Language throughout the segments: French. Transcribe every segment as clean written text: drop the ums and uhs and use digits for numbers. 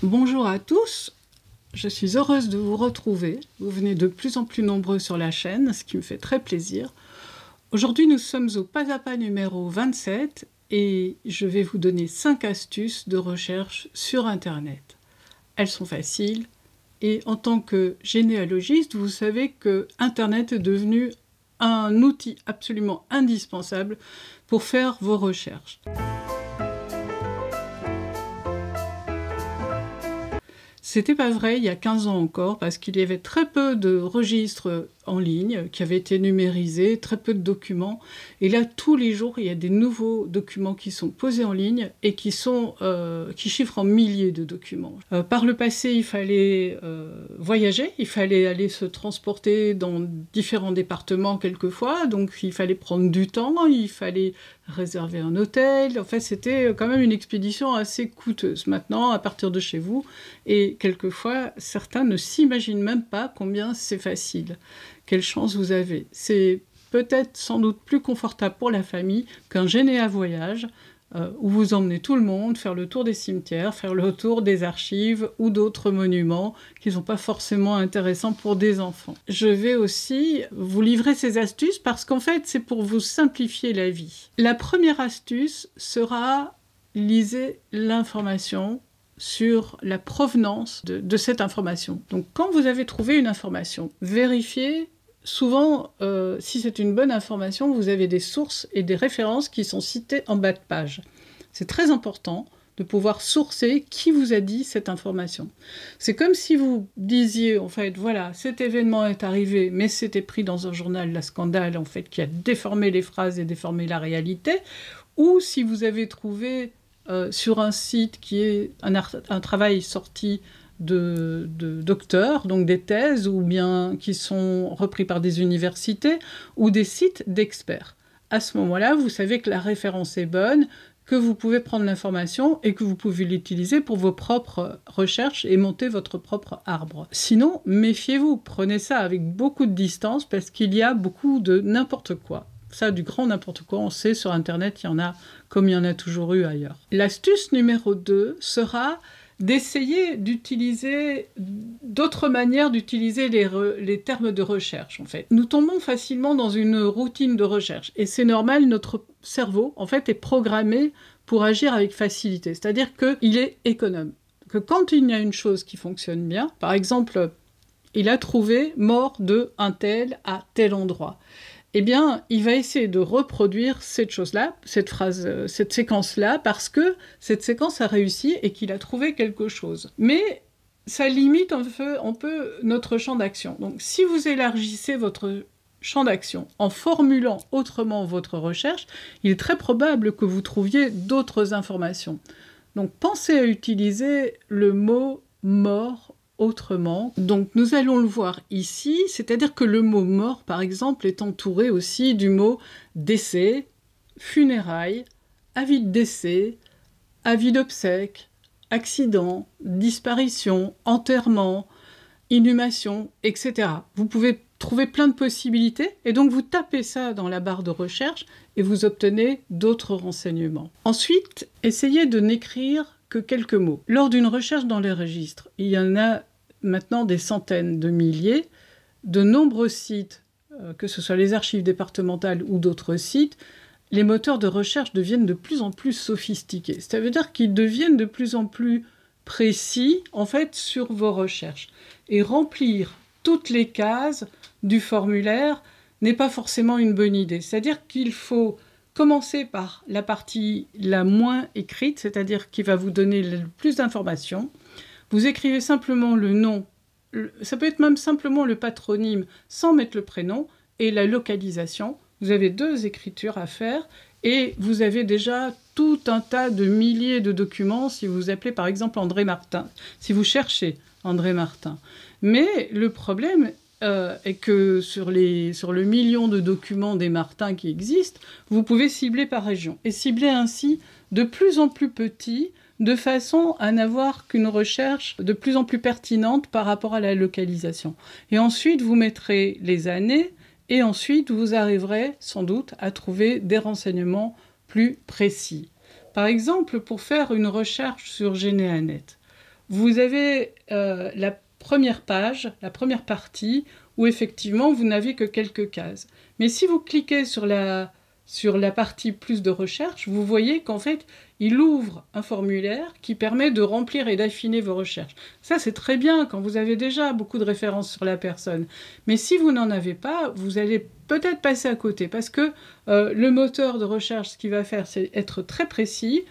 Bonjour à tous, je suis heureuse de vous retrouver. Vous venez de plus en plus nombreux sur la chaîne, ce qui me fait très plaisir. Aujourd'hui, nous sommes au pas à pas numéro 27 et je vais vous donner 5 astuces de recherche sur Internet. Elles sont faciles et en tant que généalogiste, vous savez que Internet est devenu un outil absolument indispensable pour faire vos recherches. C'était pas vrai il y a 15 ans encore, parce qu'il y avait très peu de registres en ligne qui avaient été numérisés, très peu de documents. Et là, tous les jours, il y a des nouveaux documents qui sont posés en ligne et qui chiffrent en milliers de documents. Par le passé, il fallait voyager, il fallait aller se transporter dans différents départements quelquefois, donc il fallait prendre du temps, il fallait réserver un hôtel. En fait, c'était quand même une expédition assez coûteuse. Maintenant, à partir de chez vous, et quelquefois, certains ne s'imaginent même pas combien c'est facile. Quelle chance vous avez. C'est peut-être sans doute plus confortable pour la famille qu'un généa voyage où vous emmenez tout le monde faire le tour des cimetières, faire le tour des archives ou d'autres monuments qui ne sont pas forcément intéressants pour des enfants. Je vais aussi vous livrer ces astuces parce qu'en fait, c'est pour vous simplifier la vie. La première astuce sera lisez l'information sur la provenance de cette information. Donc quand vous avez trouvé une information, vérifiez souvent si c'est une bonne information, vous avez des sources et des références qui sont citées en bas de page. C'est très important de pouvoir sourcer qui vous a dit cette information. C'est comme si vous disiez, en fait, voilà, cet événement est arrivé, mais c'était pris dans un journal, la Scandale, en fait, qui a déformé les phrases et déformé la réalité, ou si vous avez trouvé sur un site qui est un travail sorti de docteurs, donc des thèses, ou bien qui sont repris par des universités, ou des sites d'experts. À ce moment-là, vous savez que la référence est bonne, que vous pouvez prendre l'information et que vous pouvez l'utiliser pour vos propres recherches et monter votre propre arbre. Sinon, méfiez-vous, prenez ça avec beaucoup de distance parce qu'il y a beaucoup de n'importe quoi. Ça, du grand n'importe quoi, on sait, sur Internet, il y en a comme il y en a toujours eu ailleurs. L'astuce numéro 2 sera d'essayer d'utiliser d'autres manières d'utiliser les termes de recherche, en fait. Nous tombons facilement dans une routine de recherche, et c'est normal, notre cerveau, en fait, est programmé pour agir avec facilité, c'est-à-dire qu'il est économe. Que quand il y a une chose qui fonctionne bien, par exemple, il a trouvé mort de un tel à tel endroit, eh bien, il va essayer de reproduire cette chose-là, cette séquence-là, parce que cette séquence a réussi et qu'il a trouvé quelque chose. Mais ça limite un peu notre champ d'action. Donc, si vous élargissez votre champ d'action en formulant autrement votre recherche, il est très probable que vous trouviez d'autres informations. Donc, pensez à utiliser le mot « mort » autrement. Donc nous allons le voir ici, c'est-à-dire que le mot mort, par exemple, est entouré aussi du mot décès, funérailles, avis de décès, avis d'obsèques, accident, disparition, enterrement, inhumation, etc. Vous pouvez trouver plein de possibilités et donc vous tapez ça dans la barre de recherche et vous obtenez d'autres renseignements. Ensuite, essayez de n'écrire que quelques mots. Lors d'une recherche dans les registres, il y en a maintenant des centaines de milliers, de nombreux sites, que ce soit les archives départementales ou d'autres sites, les moteurs de recherche deviennent de plus en plus sophistiqués. Ça veut dire qu'ils deviennent de plus en plus précis, en fait, sur vos recherches. Et remplir toutes les cases du formulaire n'est pas forcément une bonne idée. C'est-à-dire qu'il faut commencer par la partie la moins écrite, c'est-à-dire qui va vous donner le plus d'informations. Vous écrivez simplement le nom, ça peut être même simplement le patronyme sans mettre le prénom, et la localisation. Vous avez 2 écritures à faire, et vous avez déjà tout un tas de milliers de documents si vous appelez par exemple André Martin, si vous cherchez André Martin. Mais le problème et que sur le million de documents des Martins qui existent, vous pouvez cibler par région. Et cibler ainsi de plus en plus petit, de façon à n'avoir qu'une recherche de plus en plus pertinente par rapport à la localisation. Et ensuite, vous mettrez les années, et ensuite, vous arriverez sans doute à trouver des renseignements plus précis. Par exemple, pour faire une recherche sur GénéaNet, vous avez la première page, la première partie, où effectivement vous n'avez que quelques cases. Mais si vous cliquez sur la partie plus de recherche, vous voyez qu'en fait, il ouvre un formulaire qui permet de remplir et d'affiner vos recherches. Ça, c'est très bien quand vous avez déjà beaucoup de références sur la personne. Mais si vous n'en avez pas, vous allez peut-être passer à côté, parce que le moteur de recherche, ce qu'il va faire, c'est être très précis.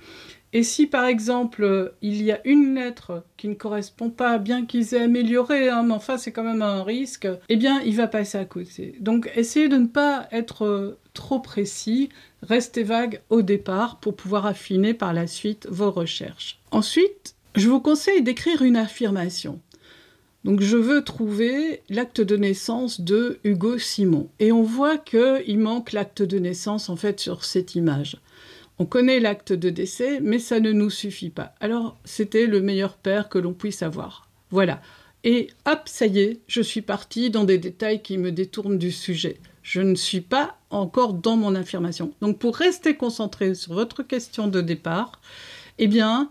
Et si, par exemple, il y a une lettre qui ne correspond pas, bien qu'ils aient amélioré, hein, mais enfin, c'est quand même un risque, eh bien, il va passer à côté. Donc, essayez de ne pas être trop précis, restez vague au départ pour pouvoir affiner par la suite vos recherches. Ensuite, je vous conseille d'écrire une affirmation. Donc, je veux trouver l'acte de naissance de Hugo Simon. Et on voit qu'il manque l'acte de naissance, en fait, sur cette image. On connaît l'acte de décès, mais ça ne nous suffit pas. Alors, c'était le meilleur père que l'on puisse avoir. Voilà. Et hop, ça y est, je suis partie dans des détails qui me détournent du sujet. Je ne suis pas encore dans mon affirmation. Donc, pour rester concentré sur votre question de départ, eh bien,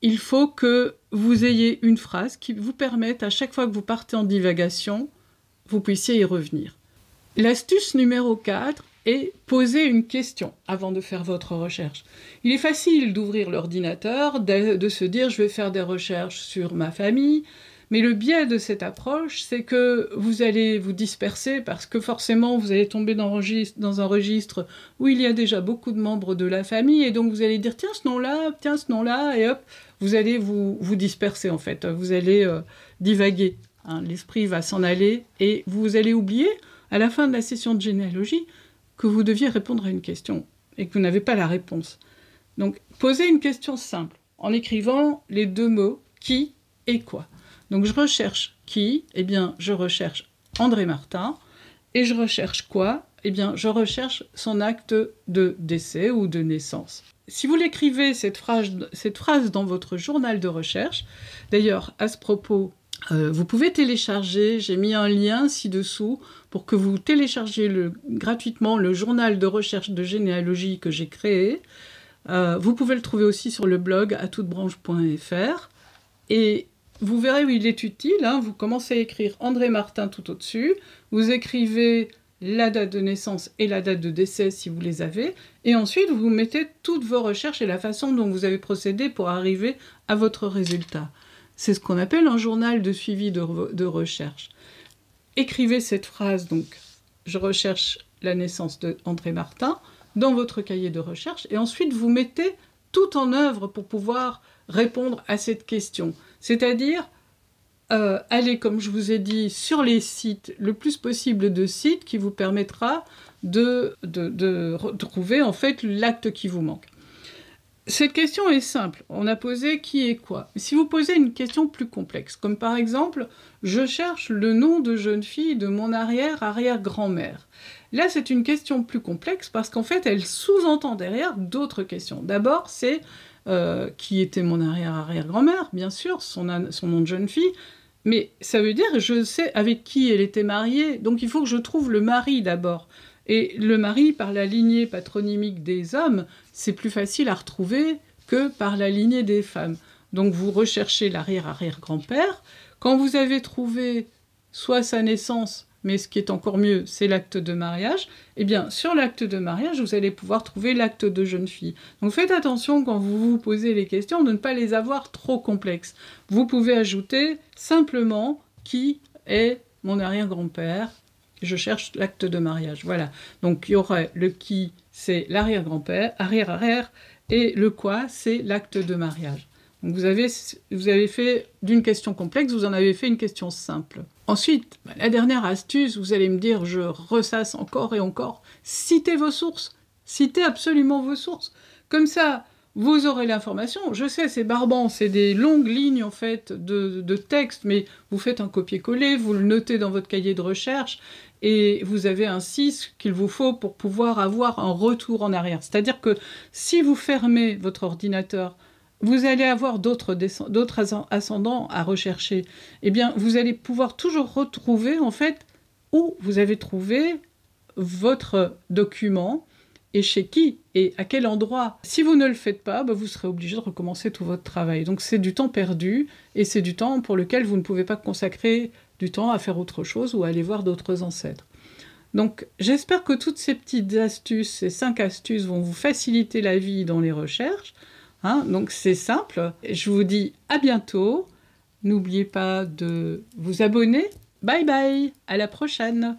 il faut que vous ayez une phrase qui vous permette, à chaque fois que vous partez en divagation, vous puissiez y revenir. L'astuce numéro 4, et poser une question avant de faire votre recherche. Il est facile d'ouvrir l'ordinateur, de se dire « je vais faire des recherches sur ma famille », mais le biais de cette approche, c'est que vous allez vous disperser parce que forcément, vous allez tomber dans un registre où il y a déjà beaucoup de membres de la famille, et donc vous allez dire « tiens, ce nom-là », et hop, vous allez vous disperser en fait, vous allez divaguer. Hein, l'esprit va s'en aller, et vous allez oublier, à la fin de la session de généalogie, que vous deviez répondre à une question et que vous n'avez pas la réponse. Donc, posez une question simple en écrivant les deux mots « qui » et « quoi ». Donc, je recherche « qui », eh bien, je recherche André Martin, et je recherche « quoi », eh bien, je recherche son acte de décès ou de naissance. Si vous l'écrivez, cette phrase dans votre journal de recherche, d'ailleurs, à ce propos, vous pouvez télécharger, j'ai mis un lien ci-dessous pour que vous téléchargiez gratuitement le journal de recherche de généalogie que j'ai créé. Vous pouvez le trouver aussi sur le blog atoutebranche.fr et vous verrez où il est utile. Hein. Vous commencez à écrire André Martin tout au-dessus, vous écrivez la date de naissance et la date de décès si vous les avez, et ensuite vous mettez toutes vos recherches et la façon dont vous avez procédé pour arriver à votre résultat. C'est ce qu'on appelle un journal de suivi de recherche. Écrivez cette phrase, donc, je recherche la naissance d'André Martin, dans votre cahier de recherche, et ensuite vous mettez tout en œuvre pour pouvoir répondre à cette question. C'est-à-dire, allez, comme je vous ai dit, sur les sites, le plus possible de sites qui vous permettra de trouver en fait l'acte qui vous manque. Cette question est simple, on a posé qui et quoi. Si vous posez une question plus complexe, comme par exemple, je cherche le nom de jeune fille de mon arrière-arrière-grand-mère. Là, c'est une question plus complexe parce qu'en fait, elle sous-entend derrière d'autres questions. D'abord, c'est qui était mon arrière-arrière-grand-mère, bien sûr, son nom de jeune fille, mais ça veut dire je sais avec qui elle était mariée, donc il faut que je trouve le mari d'abord. Et le mari, par la lignée patronymique des hommes, c'est plus facile à retrouver que par la lignée des femmes. Donc vous recherchez l'arrière-arrière-grand-père. Quand vous avez trouvé soit sa naissance, mais ce qui est encore mieux, c'est l'acte de mariage, eh bien, sur l'acte de mariage, vous allez pouvoir trouver l'acte de jeune fille. Donc faites attention quand vous vous posez les questions de ne pas les avoir trop complexes. Vous pouvez ajouter simplement qui est mon arrière-grand-père. Je cherche l'acte de mariage, voilà. Donc il y aurait le qui, c'est l'arrière-grand-père, arrière-arrière, et le quoi, c'est l'acte de mariage. Donc vous avez fait d'une question complexe, vous en avez fait une question simple. Ensuite, la dernière astuce, vous allez me dire, je ressasse encore et encore, citez vos sources, citez absolument vos sources. Comme ça, vous aurez l'information. Je sais, c'est barbant, c'est des longues lignes en fait de texte, mais vous faites un copier-coller, vous le notez dans votre cahier de recherche, et vous avez ainsi ce qu'il vous faut pour pouvoir avoir un retour en arrière. C'est-à-dire que si vous fermez votre ordinateur, vous allez avoir d'autres ascendants à rechercher. Eh bien, vous allez pouvoir toujours retrouver, en fait, où vous avez trouvé votre document, et chez qui et à quel endroit. Si vous ne le faites pas, vous serez obligé de recommencer tout votre travail. Donc c'est du temps perdu et c'est du temps pour lequel vous ne pouvez pas consacrer du temps à faire autre chose ou à aller voir d'autres ancêtres. Donc j'espère que toutes ces petites astuces, ces 5 astuces vont vous faciliter la vie dans les recherches. Donc c'est simple. Je vous dis à bientôt. N'oubliez pas de vous abonner. Bye bye, à la prochaine.